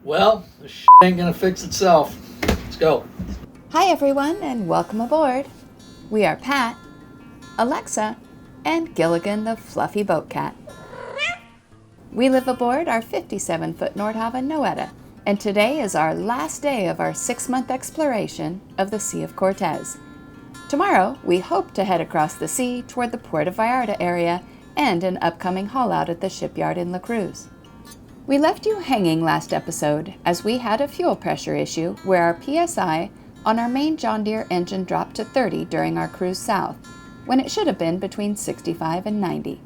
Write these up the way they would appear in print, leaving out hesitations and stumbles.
Well, this shit ain't gonna fix itself. Let's go. Hi everyone and welcome aboard. We are Pat, Alexa, and Gilligan the fluffy boat cat. We live aboard our 57-foot Nordhavn Noeta, and today is our last day of our 6-month exploration of the Sea of Cortez. Tomorrow, we hope to head across the sea toward the Puerto Vallarta area and an upcoming haul out at the shipyard in La Cruz. We left you hanging last episode as we had a fuel pressure issue where our PSI on our main John Deere engine dropped to 30 during our cruise south, when it should have been between 65 and 90.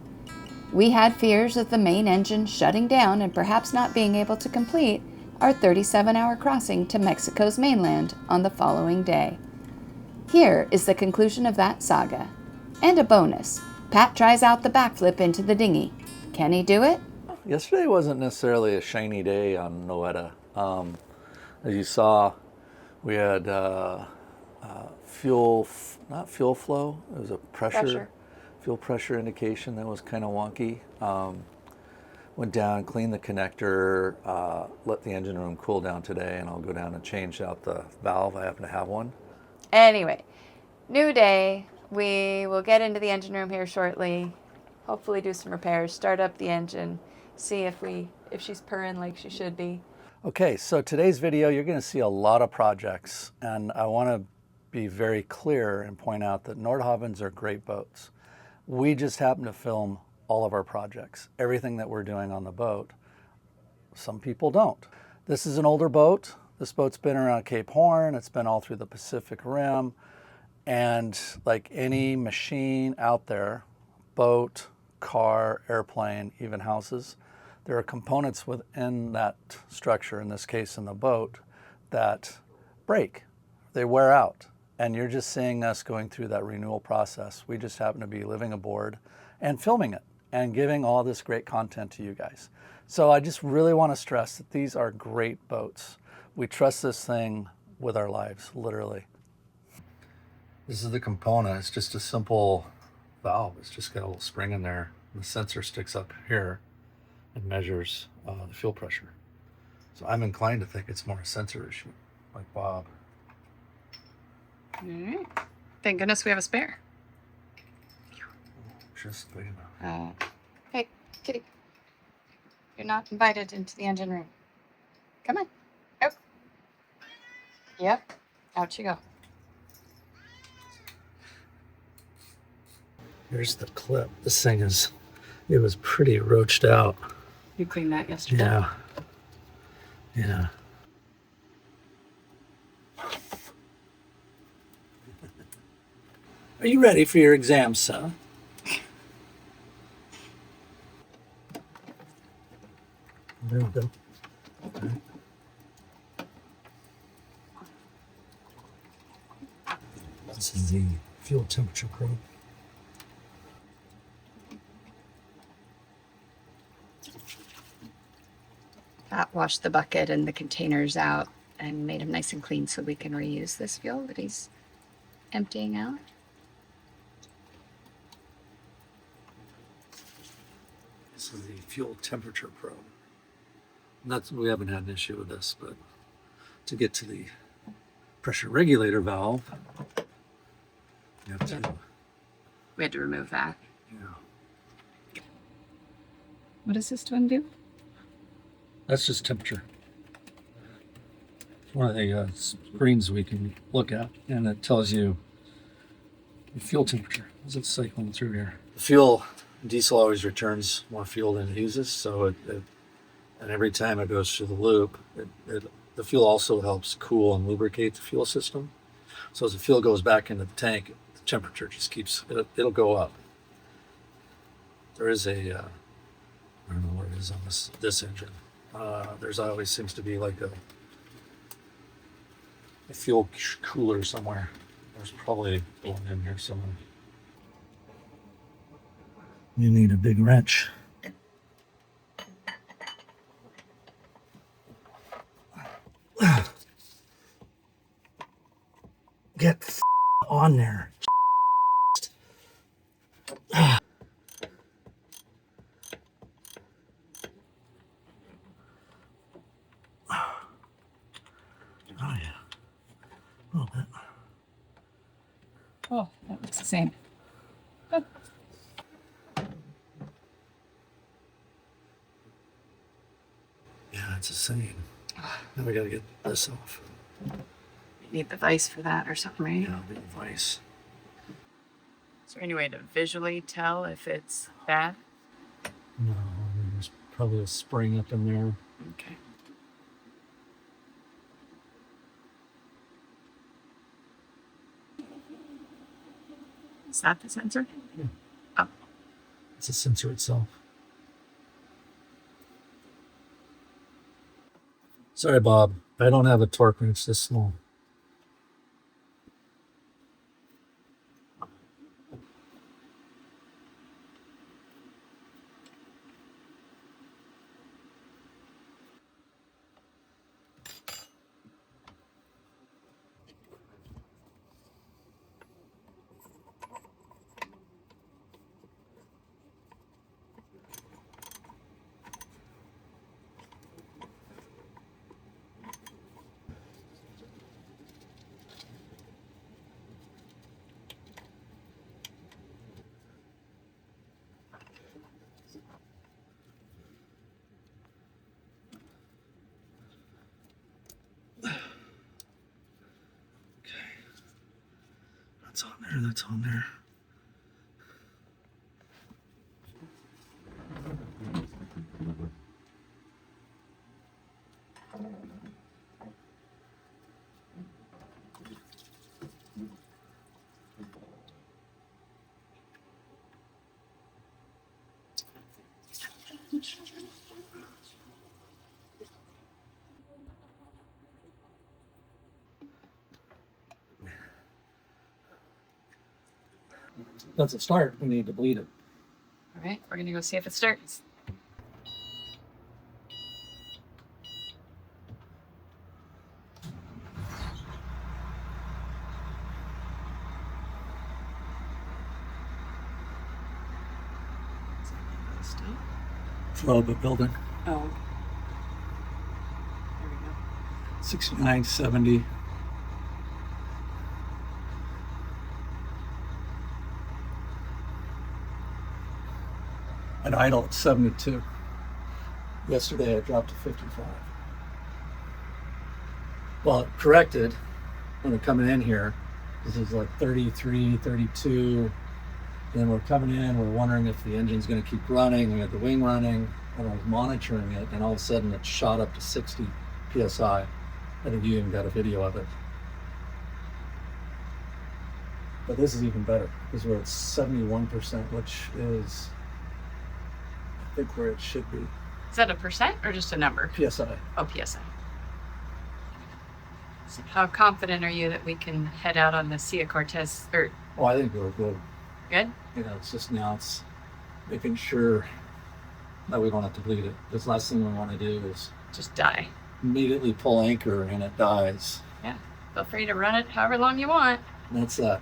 We had fears of the main engine shutting down and perhaps not being able to complete our 37-hour crossing to Mexico's mainland on the following day. Here is the conclusion of that saga. And a bonus. Pat tries out the backflip into the dinghy. Can he do it? Yesterday wasn't necessarily a shiny day on Noeta. As you saw, we had not fuel flow, it was a fuel pressure indication that was kind of wonky. Went down, cleaned the connector, let the engine room cool down today, and I'll go down and change out the valve. I happen to have one. Anyway, new day. We will get into the engine room here shortly. Hopefully do some repairs, start up the engine, see if she's purring like she should be. Okay, so today's video, you're going to see a lot of projects, and I want to be very clear and point out that Nordhavns are great boats. We just happen to film all of our projects, everything that we're doing on the boat. Some people don't. This is an older boat. This boat's been around Cape Horn. It's been all through the Pacific Rim. And like any machine out there, boat, car, airplane, even houses, there are components within that structure, in this case in the boat, that break. They wear out. And you're just seeing us going through that renewal process. We just happen to be living aboard and filming it and giving all this great content to you guys. So I just really want to stress that these are great boats. We trust this thing with our lives, literally. This is the component. It's just a simple valve. It's just got a little spring in there. The sensor sticks up here and measures the fuel pressure. So I'm inclined to think it's more a sensor issue, like Bob. All right. Thank goodness we have a spare. Just big enough. Hey, kitty. You're not invited into the engine room. Come on. Out. Yep. Out you go. Here's the clip. This thing it was pretty roached out. You cleaned that yesterday? Yeah. Yeah. Are you ready for your exam, son? There we go. Okay. This is the fuel temperature probe. Pat washed the bucket and the containers out and made them nice and clean so we can reuse this fuel that he's emptying out. This is the fuel temperature probe. We haven't had an issue with this, but to get to the pressure regulator valve, you have to. We had to remove that. Yeah. What does this one do? That's just temperature. It's one of the screens we can look at, and it tells you the fuel temperature as it's cycling through here. The fuel, diesel always returns more fuel than it uses, so and every time it goes through the loop, the fuel also helps cool and lubricate the fuel system. So as the fuel goes back into the tank, the temperature just keeps, it'll go up. There is I don't know what it is on this engine. There's always seems to be like a fuel cooler somewhere. There's probably one in here somewhere. You need a big wrench. Get on there. same. Yeah, it's the same. Now we gotta get this off. You need the vise for that or something, right? Yeah, the device. Is there any way to visually tell if it's bad? No, there's probably a spring up in there. Okay. Is that the sensor? Yeah. Oh. It's a sensor itself. Sorry, Bob. I don't have a torque wrench this small. That's on there, that's on there. That's a start. We need to bleed it. All right, we're gonna go see if it starts. Flow of a building. Oh. There we go. 69, 70. At idle at 72. Yesterday I dropped to 55. Well, it corrected when we're coming in here. This is like 33, 32. Then we're coming in, we're wondering if the engine's going to keep running. We had the wing running, and I was monitoring it, and all of a sudden it shot up to 60 psi. I think you even got a video of it. But this is even better because we're at 71%, which is, I think, where it should be. Is that a percent or just a number? PSI. Oh, PSI. So how confident are you that we can head out on the Sea of Cortez? Or Oh, I think we're good. good? You know, it's just now it's making sure that we don't have to bleed it. Because last thing we want to do is Just die. immediately pull anchor and it dies. Yeah. Feel free to run it however long you want. And that's that.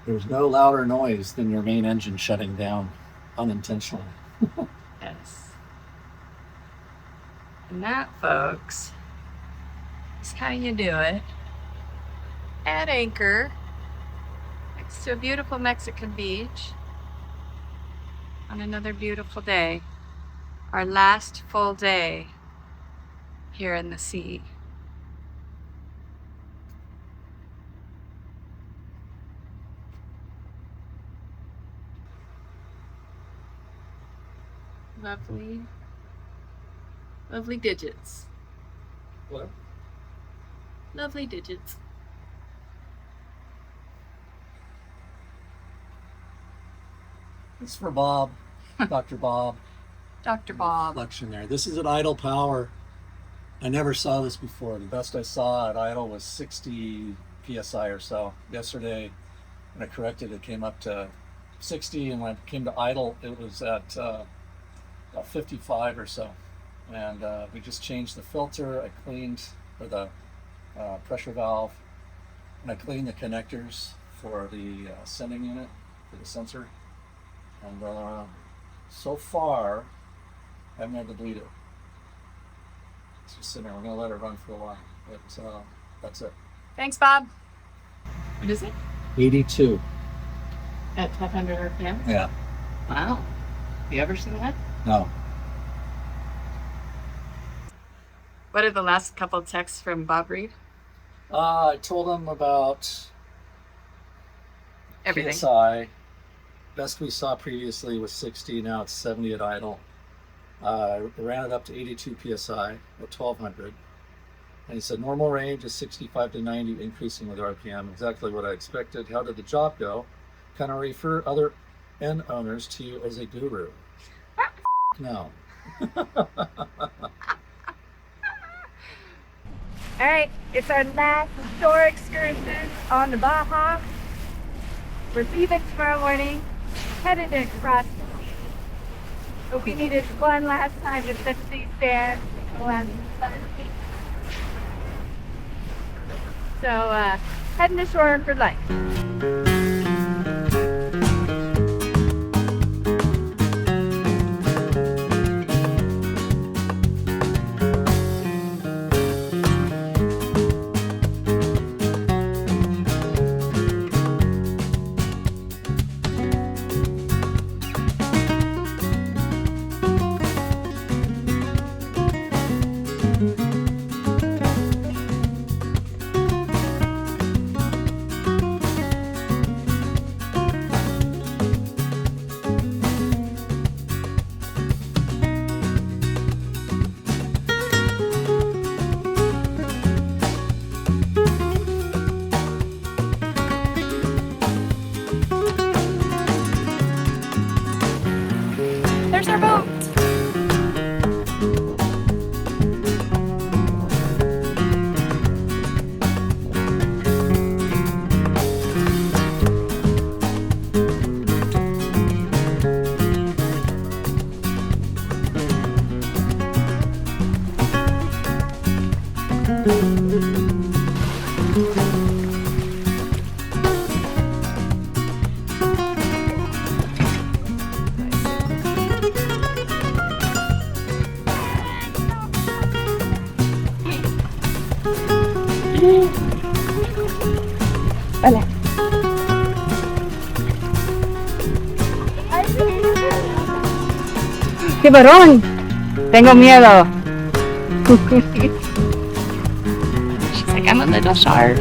There's no louder noise than your main engine shutting down unintentionally. Yes. And that, folks, is how you do it. At anchor, next to a beautiful Mexican beach, on another beautiful day. Our last full day here in the sea. Lovely, lovely digits. What? Lovely digits. This is for Bob, Dr. Bob. Dr. Bob. Reflection there. This is at idle power. I never saw this before. The best I saw at idle was 60 psi or so. Yesterday, when I corrected, it came up to 60, and when it came to idle, it was at about 55 or so. And we just changed the filter. I cleaned for the pressure valve, and I cleaned the connectors for the sending unit for the sensor. And so far, I haven't had to bleed it. It's just sitting there. We're gonna let it run for a while, but that's it. Thanks, Bob. What is it? 82. At 500 RPM? Yeah. Wow. You ever seen that? No. What did the last couple of texts from Bob read? I told him about Everything. PSI. Best we saw previously was 60. Now it's 70 at idle. Ran it up to 82 PSI at 1200. And he said normal range is 65 to 90, increasing with RPM. Exactly what I expected. How did the job go? Can I refer other end owners to you as a guru? No. All right, it's our last shore excursion on the Baja. We're leaving tomorrow morning, headed across the sea. But we needed one last time to set these stands. So, heading to shore for life. There's our boat. Hola. ¡Tiburón! Tengo miedo. She's like, I'm a little shark.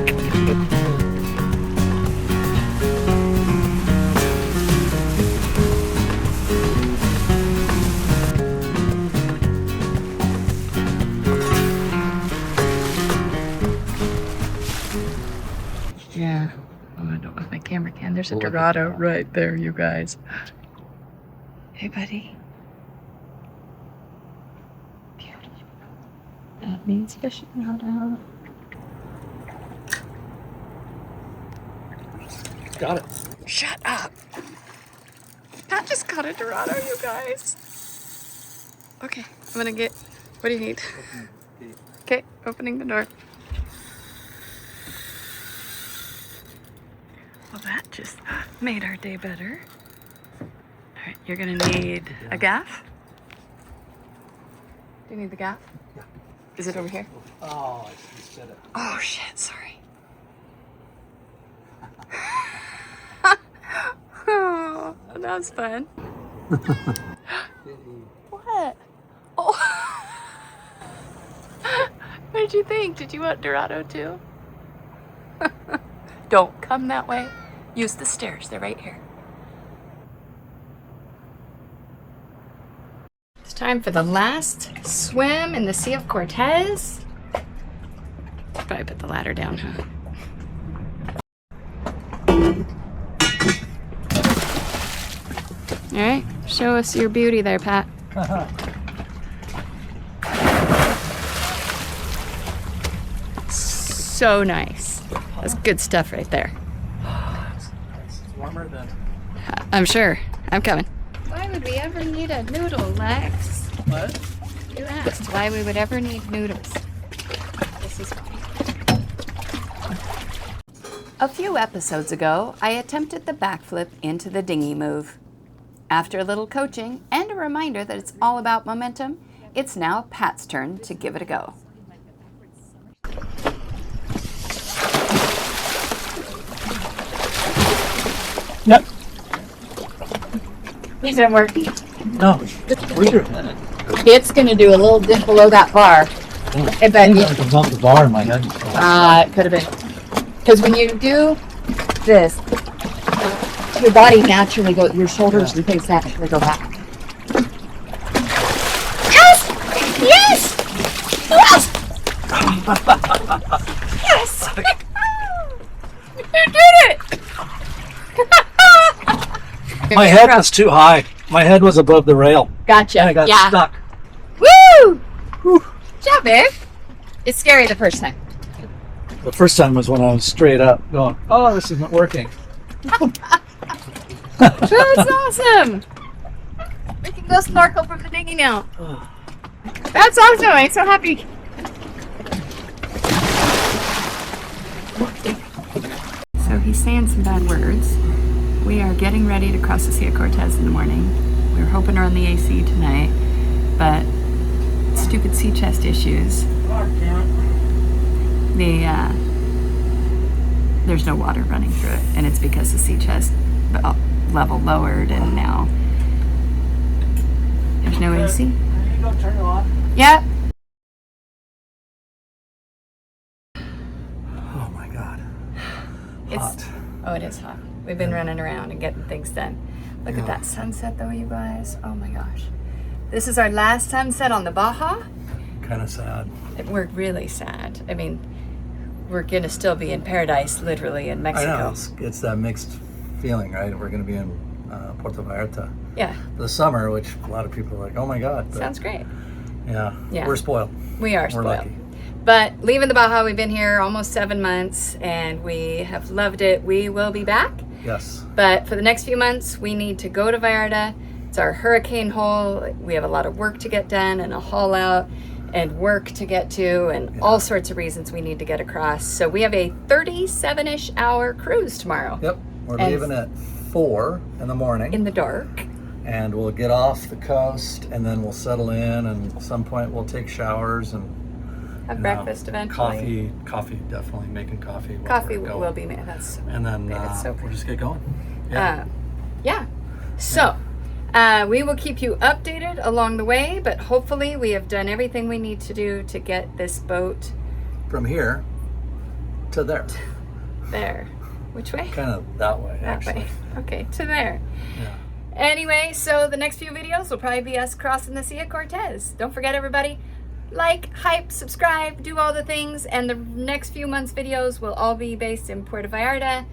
Yeah. Oh, I don't know if my camera can. There's a Dorado right there, you guys. Hey, buddy. Beautiful. That means fishing rod out. Got it. Shut up. Pat just caught a Dorado, you guys. Okay, I'm gonna get, what do you need? Okay, opening the door. Well, that just made our day better. All right, you're gonna need a gaff. Do you need the gaff? Yeah. Is it over here? Oh, I just said it. Oh shit, sorry. Oh, that was fun. What? Oh. What did you think? Did you want Dorado too? Don't come that way. Use the stairs, they're right here. It's time for the last swim in the Sea of Cortez. Probably put the ladder down, huh? All right, show us your beauty there, Pat. So nice. That's good stuff right there. It's warmer than... I'm sure. I'm coming. Why would we ever need a noodle, Lex? What? You asked why we would ever need noodles. This is fine. A few episodes ago, I attempted the backflip into the dinghy move. After a little coaching and a reminder that it's all about momentum, it's now Pat's turn to give it a go. Yep. Isn't working. No. Weird. It's gonna do a little dip below that bar. I bet you. I can bump the bar in my head. It could have been. Because when you do this, your body naturally goes, your shoulders and things naturally go back. Yes! Yes! Yes! Yes! You did it! My head was too high. My head was above the rail. Gotcha. And I got Yeah. stuck. Woo! Good job, babe. It's scary the first time. The first time was when I was straight up going, oh, this isn't working. That's awesome. We can go snorkel from the dinghy now. That's awesome. I'm so happy. So he's saying some bad words. We are getting ready to cross the Sea of Cortez in the morning. We were hoping to run the AC tonight, but stupid sea chest issues. There's no water running through it, and it's because the sea chest level lowered, and now there's no AC. Are you going to turn it on? Yep. Oh my God. It's oh, it is hot. We've been running around and getting things done. Look at that sunset, though, you guys. Oh my gosh. This is our last sunset on the Baja. Kind of sad. We're really sad. I mean, we're gonna still be in paradise, literally, in Mexico. I know, it's that mixed feeling, right? We're going to be in Puerto Vallarta Yeah, for the summer, which a lot of people are like, oh my God. But sounds great. yeah, Yeah. we're spoiled. We are We're spoiled. lucky. But leaving the Baja, we've been here almost 7 months, and we have loved it. We will be back. Yes. But for the next few months, we need to go to Vallarta. It's our hurricane hole. We have a lot of work to get done and a haul out and work to get to and all sorts of reasons we need to get across. So we have a 37-ish hour cruise tomorrow. Yep. We're And leaving at 4 in the morning. In the dark. And we'll get off the coast, and then we'll settle in, and at some point we'll take showers and Have you know, breakfast eventually. Coffee, definitely making coffee. while Coffee we're going. will be made. That's And then it's so we'll just get going. yeah. So we will keep you updated along the way, but hopefully we have done everything we need to do to get this boat From here to there. there. Which way? Kind of that way, That actually. way. Okay, to there. Yeah. Anyway, so the next few videos will probably be us crossing the Sea of Cortez. Don't forget, everybody, like, hype, subscribe, do all the things, and the next few months' videos will all be based in Puerto Vallarta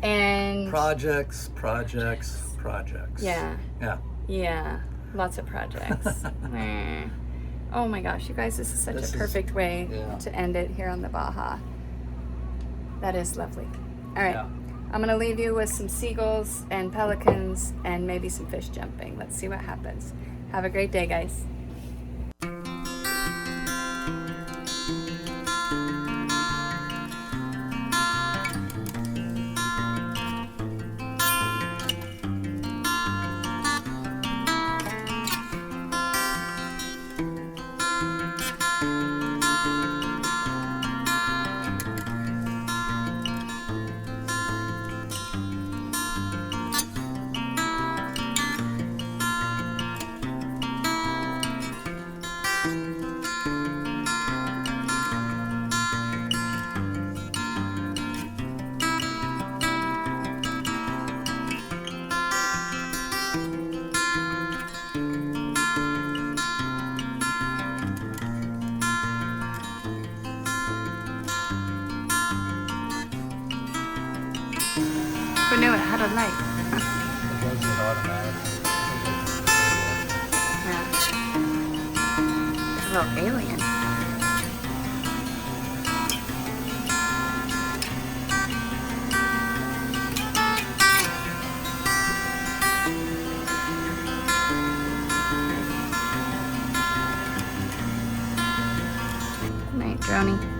and Projects. yeah, Yeah. lots of projects. Oh my gosh, you guys, this is such This a is- perfect way yeah. to end it here on the Baja. That is lovely. All right. Yeah. I'm going to leave you with some seagulls and pelicans and maybe some fish jumping. Let's see what happens. Have a great day, guys. Who knew it had a light? Yeah. It's a little alien. Good night, Droney.